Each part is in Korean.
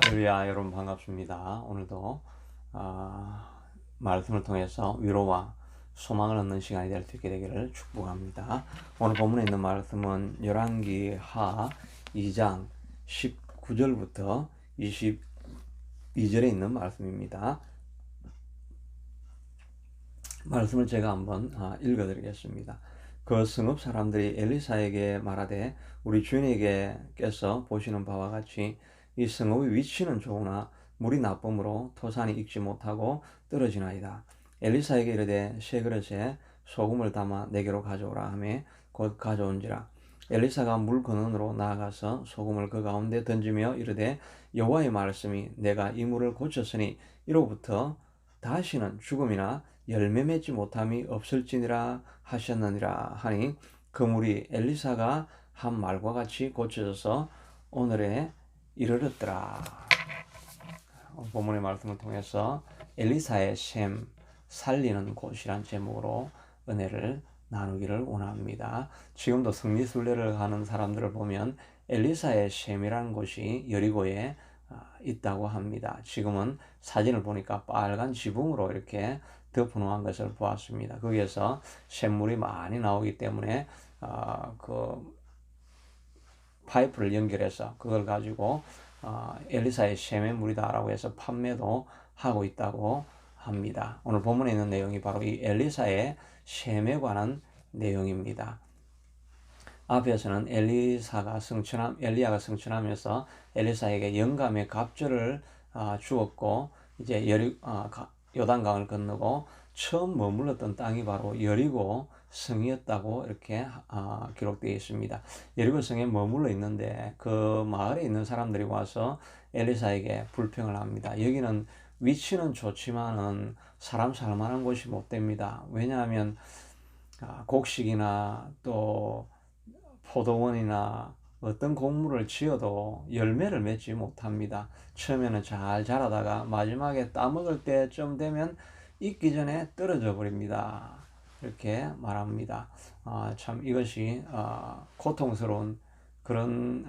할렐루야, 여러분 반갑습니다. 오늘도 말씀을 통해서 위로와 소망을 얻는 시간이 될 수 있게 되기를 축복합니다. 오늘 본문에 있는 말씀은 열왕기 하 2장 19절부터 22절에 있는 말씀입니다. 말씀을 제가 한번 읽어드리겠습니다. 그 성읍 사람들이 엘리사에게 말하되 우리 주인에게께서 보시는 바와 같이 이 성읍의 위치는 좋으나 물이 나쁨으로 토산이 익지 못하고 떨어지나이다. 엘리사에게 이르되 세 그릇에 소금을 담아 내게로 가져오라 하매 곧 가져온지라. 엘리사가 물 근원으로 나아가서 소금을 그 가운데 던지며 이르되 여호와의 말씀이 내가 이 물을 고쳤으니 이로부터 다시는 죽음이나 열매 맺지 못함이 없을지니라 하셨느니라 하니 그 물이 엘리사가 한 말과 같이 고쳐져서 오늘에 이르렀더라. 본문의 말씀을 통해서 엘리사의 셈 살리는 곳이란 제목으로 은혜를 나누기를 원합니다. 지금도 성리순례를 가는 사람들을 보면 엘리사의 셈이라는 곳이 여리고에 있다고 합니다. 지금은 사진을 보니까 빨간 지붕으로 이렇게 덮어놓은 것을 보았습니다. 거기에서 샘물이 많이 나오기 때문에 그 파이프를 연결해서 그걸 가지고 엘리사의 셈의 물이다라고 해서 판매도 하고 있다고 합니다. 오늘 본문에 있는 내용이 바로 이 엘리사의 셈에 관한 내용입니다. 앞에서는 엘리야가 성천하면서 엘리사에게 영감의 갑절을 주었고 이제 요단강을 건너고 처음 머물렀던 땅이 바로 여리고 성이었다고 이렇게 기록되어 있습니다. 여리고 성에 머물러 있는데 그 마을에 있는 사람들이 와서 엘리사에게 불평을 합니다. 여기는 위치는 좋지만은 사람 살만한 곳이 못 됩니다. 왜냐하면 곡식이나 또 포도원이나 어떤 곡물을 지어도 열매를 맺지 못합니다. 처음에는 잘 자라다가 마지막에 따먹을 때쯤 되면 익기 전에 떨어져 버립니다. 이렇게 말합니다. 참 이것이 고통스러운 그런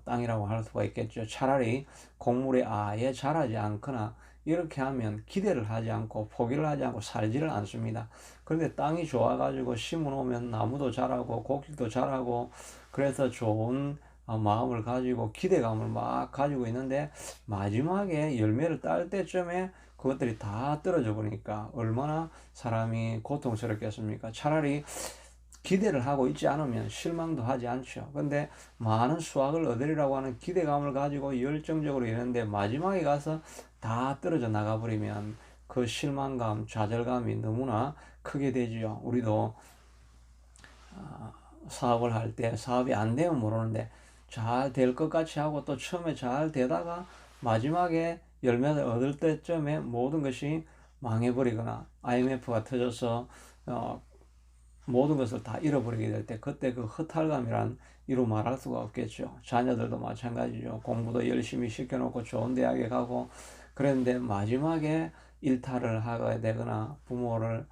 땅이라고 할 수가 있겠죠. 차라리 곡물이 아예 자라지 않거나 이렇게 하면 기대를 하지 않고 포기를 하지 않고 살지를 않습니다. 그런데 땅이 좋아가지고 심어 놓으면 나무도 자라고 곡식도 자라고 그래서 좋은 마음을 가지고 기대감을 막 가지고 있는데 마지막에 열매를 딸 때쯤에 그것들이 다 떨어져 보니까 얼마나 사람이 고통스럽겠습니까? 차라리 기대를 하고 있지 않으면 실망도 하지 않죠. 근데 많은 수확을 얻으리라고 하는 기대감을 가지고 열정적으로 이러는데 마지막에 가서 다 떨어져 나가버리면 그 실망감, 좌절감이 너무나 크게 되지요. 우리도 사업을 할 때 사업이 안 되면 모르는데 잘 될 것 같이 하고 또 처음에 잘 되다가 마지막에 열매를 얻을 때쯤에 모든 것이 망해버리거나 IMF가 터져서 모든 것을 다 잃어버리게 될 때 그때 그 허탈감이란 이루 말할 수가 없겠죠. 자녀들도 마찬가지죠. 공부도 열심히 시켜놓고 좋은 대학에 가고 그런데 마지막에 일탈을 하게 되거나 부모를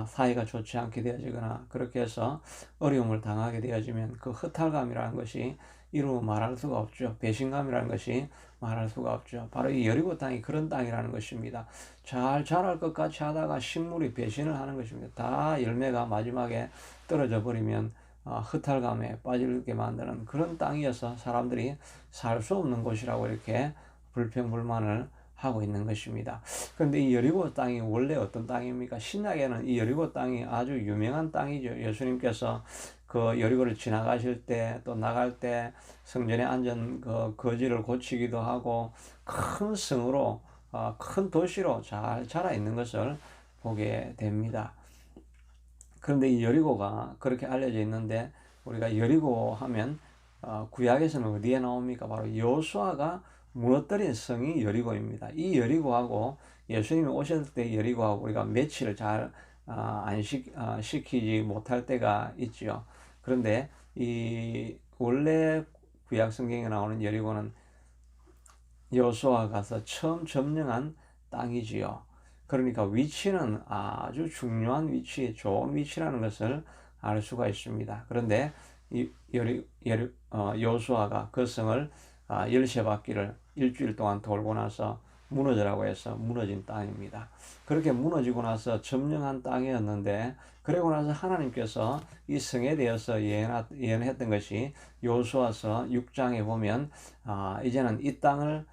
사이가 좋지 않게 되어지거나 그렇게 해서 어려움을 당하게 되어지면 그 허탈감이라는 것이 이루 말할 수가 없죠. 배신감이라는 것이 말할 수가 없죠. 바로 이 여리고 땅이 그런 땅이라는 것입니다. 잘 자랄 것 같이 하다가 식물이 배신을 하는 것입니다. 다 열매가 마지막에 떨어져 버리면 허탈감에 빠지게 만드는 그런 땅이어서 사람들이 살 수 없는 곳이라고 이렇게 불평불만을 하고 있는 것입니다. 그런데 이 여리고 땅이 원래 어떤 땅입니까? 신약에는 이 여리고 땅이 아주 유명한 땅이죠. 예수님께서 그 여리고를 지나가실 때 또 나갈 때 성전에 앉은 그 거지를 고치기도 하고 큰 성으로 큰 도시로 잘 자라 있는 것을 보게 됩니다. 그런데 이 여리고가 그렇게 알려져 있는데 우리가 여리고 하면 구약에서는 어디에 나옵니까? 바로 여호수아가 무너뜨린 성이 여리고입니다. 이 여리고하고 예수님이 오셨을 때 여리고하고 우리가 매치를 잘 안 시키지 못할 때가 있죠. 그런데 이 원래 구약 성경에 나오는 여리고는 여호수아가 가서 처음 점령한 땅이지요. 그러니까 위치는 아주 중요한 위치, 좋은 위치라는 것을 알 수가 있습니다. 그런데 이 여호수아가 그 성을 열세 바퀴를 일주일 동안 돌고 나서 무너져라고 해서 무너진 땅입니다. 그렇게 무너지고 나서 점령한 땅이었는데, 그러고 나서 하나님께서 이 성에 대해서 예언했던 것이 요수아서 6장에 보면 이제는 이 땅을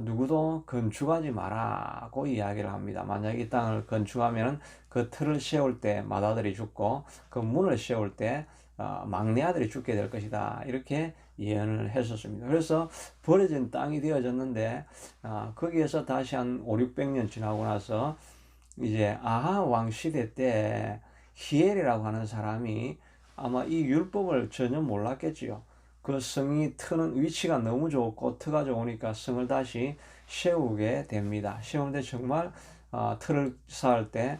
누구도 건축하지 마라고 이야기를 합니다. 만약 이 땅을 건축하면 그 틀을 세울 때 맏아들이 죽고 그 문을 세울 때 막내 아들이 죽게 될 것이다, 이렇게 예언을 했었습니다. 그래서 버려진 땅이 되어졌는데, 거기에서 다시 한 5, 600년 지나고 나서 이제 아하 왕 시대 때 히엘이라고 하는 사람이 아마 이 율법을 전혀 몰랐겠지요. 그 성이 트는 위치가 너무 좋고 트가 좋으니까 성을 다시 세우게 됩니다. 세우는데 정말 틀을 쌓을 때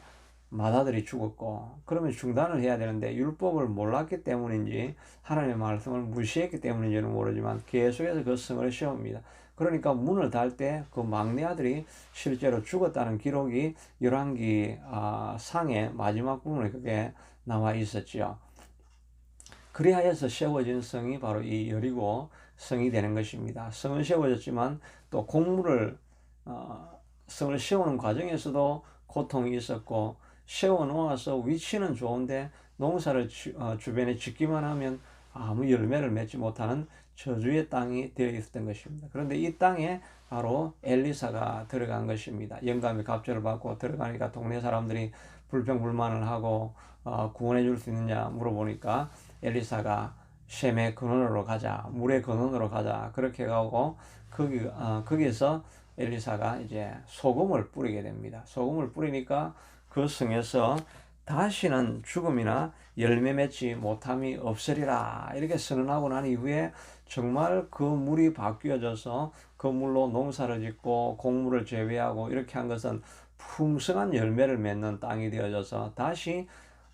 맏아들이 죽었고, 그러면 중단을 해야 되는데 율법을 몰랐기 때문인지 하나님의 말씀을 무시했기 때문인지는 모르지만 계속해서 그 성을 세웁니다. 그러니까 문을 달 때 그 막내 아들이 실제로 죽었다는 기록이 열왕기 상의 마지막 부분에 그게 나와 있었지요. 그리하여서 세워진 성이 바로 이 여리고 성이 되는 것입니다. 성은 세워졌지만 또 성을 세우는 과정에서도 고통이 있었고, 세워놓아서 위치는 좋은데 농사를 주변에 짓기만 하면 아무 열매를 맺지 못하는 저주의 땅이 되어 있었던 것입니다. 그런데 이 땅에 바로 엘리사가 들어간 것입니다. 영감의 갑절을 받고 들어가니까 동네 사람들이 불평불만을 하고 구원해 줄 수 있느냐 물어보니까 엘리사가 셈의 근원으로 가자, 물의 근원으로 가자, 그렇게 가고 거기에서 엘리사가 이제 소금을 뿌리게 됩니다. 소금을 뿌리니까 그 성에서 다시는 죽음이나 열매 맺지 못함이 없으리라, 이렇게 선언하고 난 이후에 정말 그 물이 바뀌어져서 그 물로 농사를 짓고 곡물을 재배하고 이렇게 한 것은 풍성한 열매를 맺는 땅이 되어져서 다시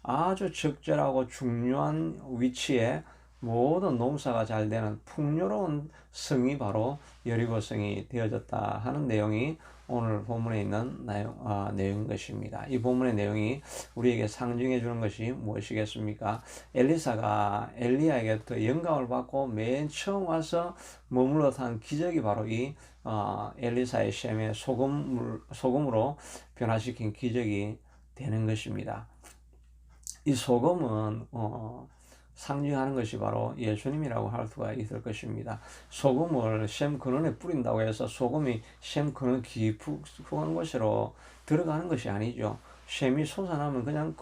아주 적절하고 중요한 위치에 모든 농사가 잘 되는 풍요로운 성이 바로 여리고성이 되어졌다 하는 내용이 오늘 본문에 있는 내용인 것입니다. 이 본문의 내용이 우리에게 상징해 주는 것이 무엇이겠습니까? 엘리사가 엘리야에게부터 영감을 받고 맨 처음 와서 머물러 산 기적이 바로 이 엘리사의 셈에 소금으로 변화시킨 기적이 되는 것입니다. 이 소금은 상징하는 것이 바로 예수님이라고 할 수가 있을 것입니다. 소금을 셈 근원에 뿌린다고 해서 소금이 셈 근원 깊은 곳으로 들어가는 것이 아니죠. 셈이 솟아나면 그냥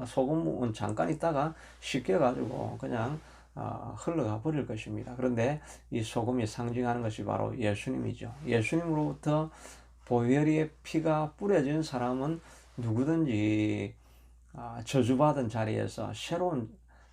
소금은 잠깐 있다가 씻겨가지고 그냥 흘러가 버릴 것입니다. 그런데 이 소금이 상징하는 것이 바로 예수님이죠. 예수님으로부터 보혈의 피가 뿌려진 사람은 누구든지 저주받은 자리에서 새로운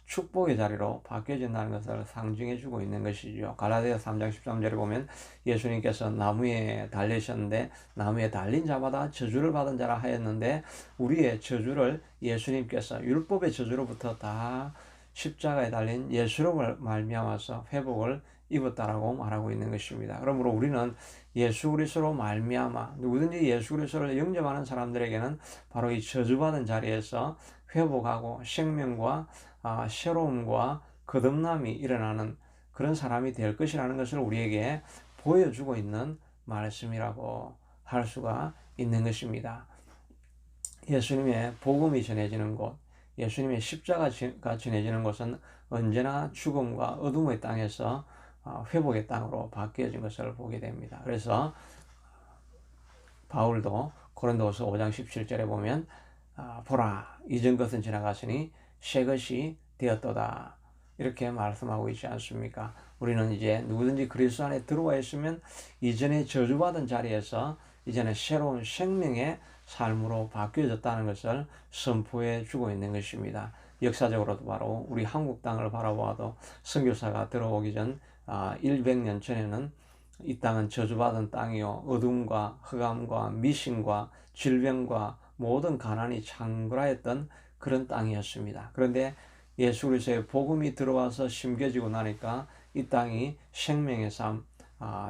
축복의 자리로 바뀌어진다는 것을 상징해 주고 있는 것이죠. 갈라디아서 3장 13절에 보면 예수님께서 나무에 달리셨는데 나무에 달린 자마다 저주를 받은 자라 하였는데, 우리의 저주를 예수님께서 율법의 저주로부터 다 십자가에 달린 예수로 말미암아서 회복을 입었다라고 말하고 있는 것입니다. 그러므로 우리는 예수 그리스도로 말미암아 누구든지 예수 그리스도를 영접하는 사람들에게는 바로 이 저주받은 자리에서 회복하고 생명과 새로움과 거듭남이 일어나는 그런 사람이 될 것이라는 것을 우리에게 보여주고 있는 말씀이라고 할 수가 있는 것입니다. 예수님의 복음이 전해지는 곳, 예수님의 십자가가 전해지는 곳은 언제나 죽음과 어둠의 땅에서 회복의 땅으로 바뀌어진 것을 보게 됩니다. 그래서 바울도 고린도서 5장 17절에 보면 보라, 이전 것은 지나갔으니 새 것이 되었도다, 이렇게 말씀하고 있지 않습니까? 우리는 이제 누구든지 그리스도 안에 들어와 있으면 이전에 저주받은 자리에서 이제는 새로운 생명의 삶으로 바뀌어졌다는 것을 선포해 주고 있는 것입니다. 역사적으로도 바로 우리 한국 땅을 바라보아도 선교사가 들어오기 전 100년 전에는 이 땅은 저주받은 땅이요, 어둠과 흑암과 미신과 질병과 모든 가난이 창궐하였던 그런 땅이었습니다. 그런데 예수 그리스도의 복음이 들어와서 심겨지고 나니까 이 땅이 생명의 삶,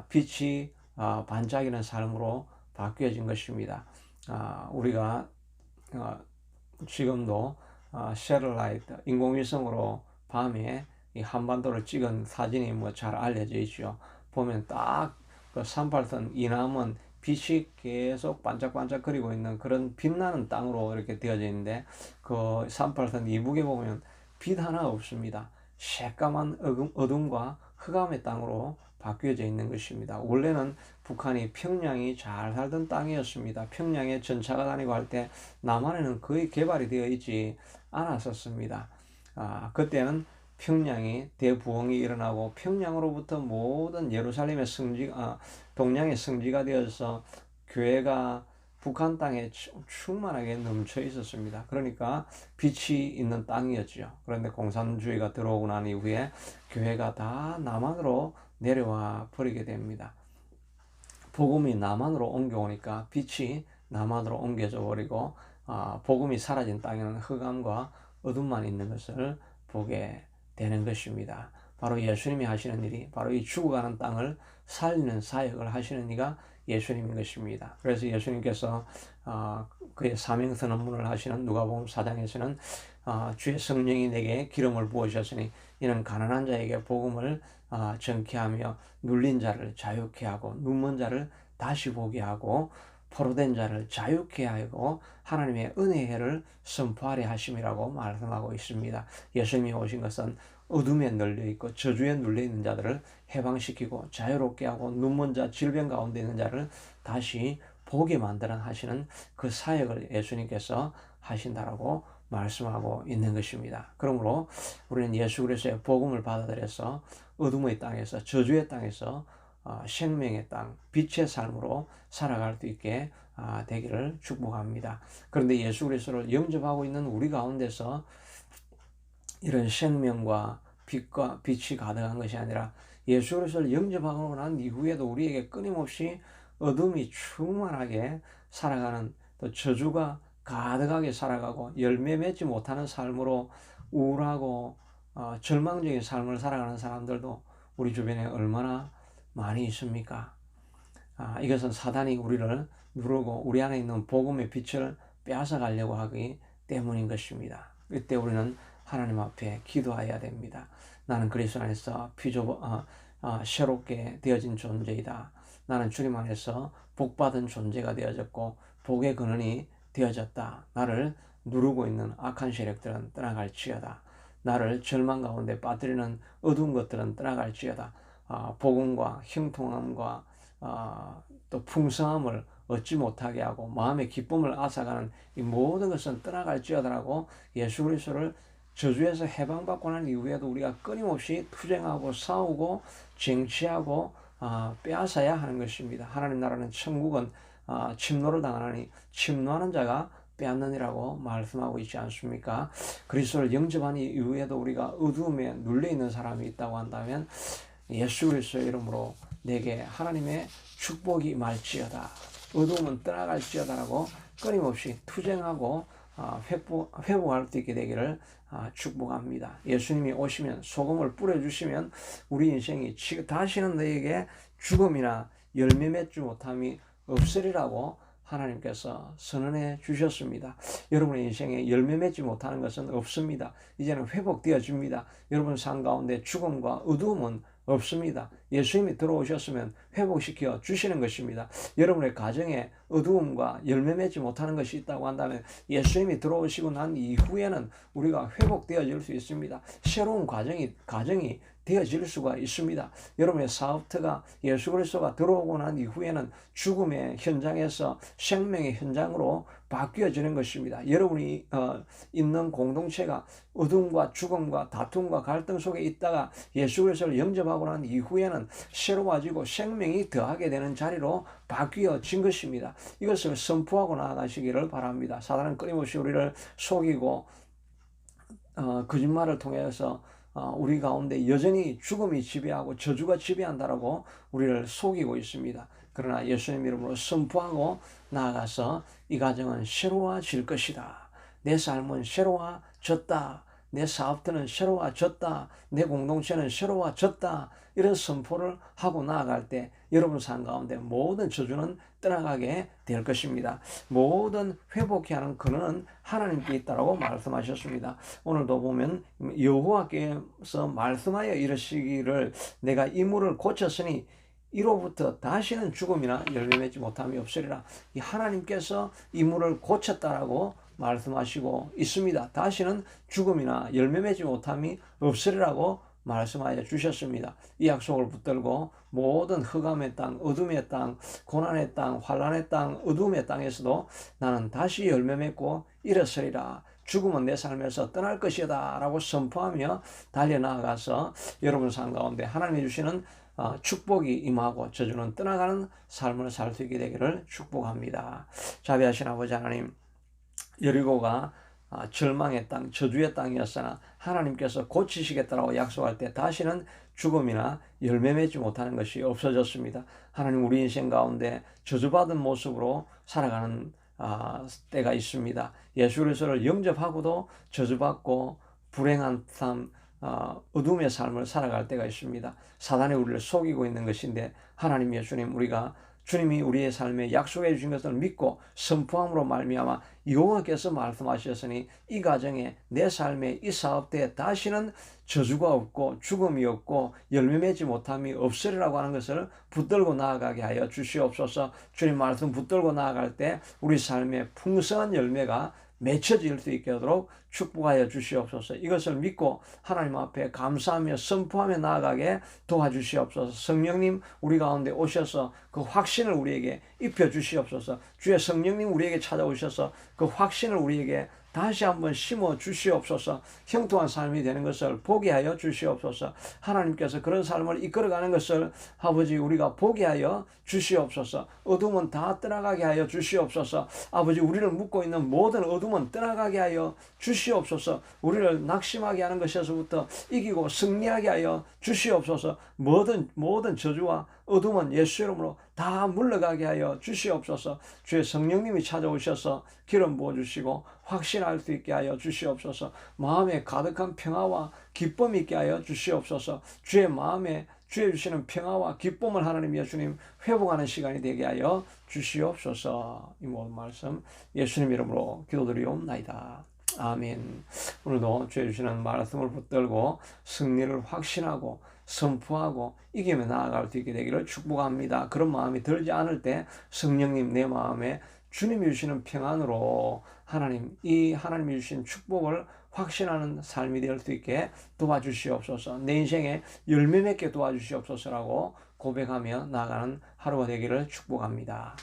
빛이 반짝이는 삶으로 바뀌어진 것입니다. 우리가 지금도 셀러라이트 인공위성으로 밤에 이 한반도를 찍은 사진이 잘 알려져 있죠. 보면 딱 그 38선 이남은 빛이 계속 반짝반짝거리고 있는 그런 빛나는 땅으로 이렇게 되어져 있는데, 그 38선 이북에 보면 빛 하나 없습니다. 새까만 어둠과 흑암의 땅으로 바뀌어져 있는 것입니다. 원래는 북한이 평양이 잘 살던 땅이었습니다. 평양에 전차가 다니고 할 때 남한에는 거의 개발이 되어 있지 않았었습니다. 그때는 평양이 대부흥이 일어나고 평양으로부터 모든 예루살렘의 동양의 성지가 되어서 교회가 북한 땅에 충만하게 넘쳐 있었습니다. 그러니까 빛이 있는 땅이었죠. 그런데 공산주의가 들어오고 난 이후에 교회가 다 남한으로 내려와 버리게 됩니다. 복음이 남한으로 옮겨오니까 빛이 남한으로 옮겨져 버리고, 복음이 사라진 땅에는 흑암과 어둠만 있는 것을 보게 되는 것입니다. 바로 예수님이 하시는 일이 바로 이 죽어가는 땅을 살리는 사역을 하시는 이가 예수님인 것입니다. 그래서 예수님께서 그의 사명선 업무를 하시는 누가복음 4장에서는 주의 성령이 내게 기름을 부으셨으니 이는 가난한 자에게 복음을 전케하며 눌린 자를 자유케 하고 눈먼 자를 다시 보게 하고 포로된 자를 자유케 하고 하나님의 은혜의 해를 선포하려 하심이라고 말씀하고 있습니다. 예수님이 오신 것은 어둠에 널려있고 저주에 눌려있는 자들을 해방시키고 자유롭게 하고 눈먼 자, 질병 가운데 있는 자를 다시 보게 만들어 하시는 그 사역을 예수님께서 하신다라고 말씀하고 있는 것입니다. 그러므로 우리는 예수 그리스도의 복음을 받아들여서 어둠의 땅에서, 저주의 땅에서 생명의 땅, 빛의 삶으로 살아갈 수 있게 되기를 축복합니다. 그런데 예수 그리스도를 영접하고 있는 우리 가운데서 이런 생명과 빛과 빛이 가득한 것이 아니라 예수 그리스도를 영접하고 난 이후에도 우리에게 끊임없이 어둠이 충만하게 살아가는, 또 저주가 가득하게 살아가고 열매 맺지 못하는 삶으로 우울하고 절망적인 삶을 살아가는 사람들도 우리 주변에 얼마나 많이 있습니까? 이것은 사단이 우리를 누르고 우리 안에 있는 복음의 빛을 빼앗아 가려고 하기 때문인 것입니다. 이때 우리는 하나님 앞에 기도해야 됩니다. 나는 그리스도 안에서 새롭게 되어진 존재이다. 나는 주님 안에서 복받은 존재가 되어졌고 복의 근원이 되어졌다. 나를 누르고 있는 악한 세력들은 떠나갈지어다. 나를 절망 가운데 빠뜨리는 어두운 것들은 떠나갈지어다. 복음과 형통함과 또 풍성함을 얻지 못하게 하고 마음의 기쁨을 앗아가는 이 모든 것은 떠나갈지어다라고 예수 그리스도를 저주에서 해방받고 난 이후에도 우리가 끊임없이 투쟁하고 싸우고 쟁취하고 빼앗아야 하는 것입니다. 하나님 나라는 천국은 침노를 당하나니 침노하는 자가 빼앗느니라고 말씀하고 있지 않습니까? 그리스도를 영접한 이후에도 우리가 어두움에 눌려있는 사람이 있다고 한다면 예수 그리스도의 이름으로 내게 하나님의 축복이 임할지어다. 어두움은 떠나갈지어다라고 끊임없이 투쟁하고 회복할 수 있게 되기를 축복합니다. 예수님이 오시면 소금을 뿌려주시면 우리 인생이 다시는 너에게 죽음이나 열매 맺지 못함이 없으리라고 하나님께서 선언해 주셨습니다. 여러분의 인생에 열매 맺지 못하는 것은 없습니다. 이제는 회복되어집니다. 여러분 삶 가운데 죽음과 어두움은 없습니다. 예수님이 들어오셨으면 회복시켜 주시는 것입니다. 여러분의 가정에 어두움과 열매 맺지 못하는 것이 있다고 한다면 예수님이 들어오시고 난 이후에는 우리가 회복되어질 수 있습니다. 새로운 가정이 되어질 수가 있습니다. 여러분의 사업터가 예수 그리스도가 들어오고 난 이후에는 죽음의 현장에서 생명의 현장으로 바뀌어지는 것입니다. 여러분이 있는 공동체가 어둠과 죽음과 다툼과 갈등 속에 있다가 예수 그리스도를 영접하고 난 이후에는 새로워지고 생명이 더하게 되는 자리로 바뀌어진 것입니다. 이것을 선포하고 나아가시기를 바랍니다. 사단은 끊임없이 우리를 속이고 거짓말을 통해서 우리 가운데 여전히 죽음이 지배하고 저주가 지배한다라고 우리를 속이고 있습니다. 그러나 예수님 이름으로 선포하고 나아가서 이 가정은 새로워질 것이다. 내 삶은 새로워졌다. 내 사업터는 새로워졌다. 내 공동체는 새로워졌다. 이런 선포를 하고 나아갈 때 여러분 삶 가운데 모든 저주는 떠나가게 될 것입니다. 모든 회복케 하는 근원은 하나님께 있다라고 말씀하셨습니다. 오늘도 보면 여호와께서 말씀하여 이르시기를 내가 이 물을 고쳤으니 이로부터 다시는 죽음이나 열매 맺지 못함이 없으리라. 이 하나님께서 이 물을 고쳤다라고 말씀하시고 있습니다. 다시는 죽음이나 열매 맺지 못함이 없으리라고 말씀하여 주셨습니다. 이 약속을 붙들고 모든 흑암의 땅, 어둠의 땅, 고난의 땅, 환난의 땅, 어둠의 땅에서도 나는 다시 열매 맺고 일어서리라. 죽음은 내 삶에서 떠날 것이다 라고 선포하며 달려나가서 여러분 삶 가운데 하나님이 주시는 축복이 임하고 저주는 떠나가는 삶을 살 수 있게 되기를 축복합니다. 자비하신 아버지 하나님, 여리고가 절망의 땅, 저주의 땅이었으나 하나님께서 고치시겠다라고 약속할 때 다시는 죽음이나 열매 맺지 못하는 것이 없어졌습니다. 하나님, 우리 인생 가운데 저주받은 모습으로 살아가는 때가 있습니다. 예수 그리스도를 영접하고도 저주받고 불행한 삶, 어둠의 삶을 살아갈 때가 있습니다. 사단이 우리를 속이고 있는 것인데 하나님, 예수님, 우리가 주님이 우리의 삶에 약속해 주신 것을 믿고 선포함으로 말미암아 여호와께서 말씀하셨으니 이 가정에 내 삶에 이 사업대에 다시는 저주가 없고 죽음이 없고 열매 맺지 못함이 없으리라고 하는 것을 붙들고 나아가게 하여 주시옵소서. 주님 말씀 붙들고 나아갈 때 우리 삶에 풍성한 열매가 맺혀질 수 있게 하도록 축복하여 주시옵소서. 이것을 믿고 하나님 앞에 감사하며 선포하며 나아가게 도와주시옵소서. 성령님, 우리 가운데 오셔서 그 확신을 우리에게 입혀 주시옵소서. 주의 성령님 우리에게 찾아오셔서 그 확신을 우리에게 다시 한번 심어 주시옵소서. 형통한 삶이 되는 것을 보게 하여 주시옵소서. 하나님께서 그런 삶을 이끌어가는 것을 아버지 우리가 보게 하여 주시옵소서. 어둠은 다 떠나가게 하여 주시옵소서. 아버지, 우리를 묶고 있는 모든 어둠은 떠나가게 하여 주시옵소서. 우리를 낙심하게 하는 것에서부터 이기고 승리하게 하여 주시옵소서. 모든 저주와 어둠은 예수 이름으로 다 물러가게 하여 주시옵소서. 주의 성령님이 찾아오셔서 기름 부어주시고 확신할 수 있게 하여 주시옵소서. 마음에 가득한 평화와 기쁨 있게 하여 주시옵소서. 주의 마음에 주의 주시는 평화와 기쁨을 하나님 예수님 회복하는 시간이 되게 하여 주시옵소서. 이 모든 말씀 예수님 이름으로 기도드리옵나이다. 아멘. 오늘도 주의 주시는 말씀을 붙들고 승리를 확신하고 선포하고 이기며 나아갈 수 있게 되기를 축복합니다. 그런 마음이 들지 않을 때 성령님 내 마음에 주님이 주시는 평안으로 하나님이 주신 축복을 확신하는 삶이 될 수 있게 도와주시옵소서. 내 인생에 열매 맺게 도와주시옵소서라고 고백하며 나아가는 하루가 되기를 축복합니다.